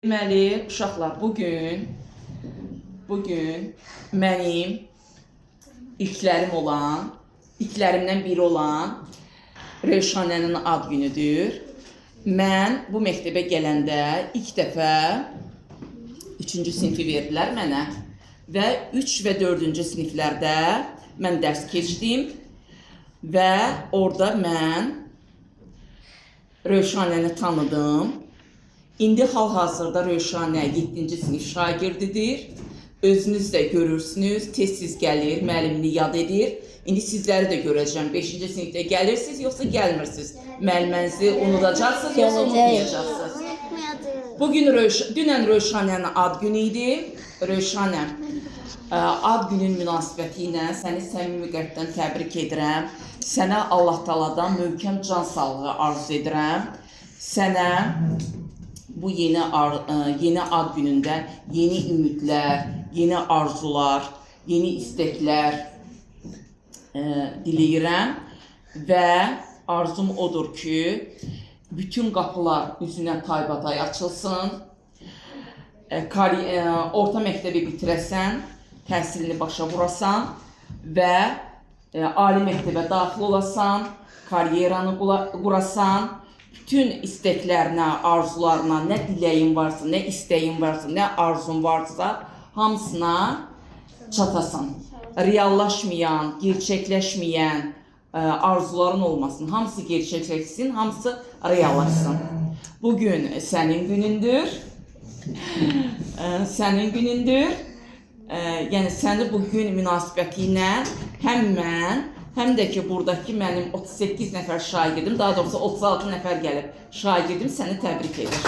Deməli, uşaqlar, bugün mənim ilklərimdən biri olan Rövşanənin ad günüdür. Mən bu məktəbə gələndə ilk dəfə 3-cü sinifi verdilər mənə və 3 və 4-cü siniflərdə mən dərs keçdim və orada mən Rövşanəni tanıdım. İndi hal-hazırda Rövşanə 7-ci sinif şagirdidir. Özünüz də görürsünüz, tez-tez gəlir, müəllimini yad edir. İndi sizləri də görəcəm. 5-ci sinifdə gəlirsiniz, yoxsa gəlmirsiniz? Müəllimənizi unudacaqsınız, yoxsa unutmayacaqsınız? Dünən Rövşanənin ad günü idi. Rövşanə, ad günün münasibəti ilə səni səmimi qəlbdən təbrik edirəm. Sənə Allah Taaladan möhkəm can sağlığı arzu edirəm. Sənə bu yeni ad günündə yeni ümidlər, yeni arzular, yeni istəklər diləyirəm və arzum odur ki, bütün qapılar üzünə taybatay açılsın, orta məktəbi bitirəsən, təhsilini başa vurasan və ali məktəbə daxil olasan, karyeranı qurasan, bütün istəklərinə, arzularına, nə diləyin varsa, nə istəyin varsa, nə arzun varsa, hamısına çatasan. Reallaşmayan, gerçəkləşməyən arzuların olmasın. Hamısı gerçəkləşsin, hamısı reallaşsın. Bugün sənin günündür. Sənin günündür. Yəni, səni bu gün münasibəti ilə həm mən, həm də ki, buradakı mənim 38 nəfər şagirdim, daha doğrusu 36 nəfər gəlib şagirdim, səni təbrik edir.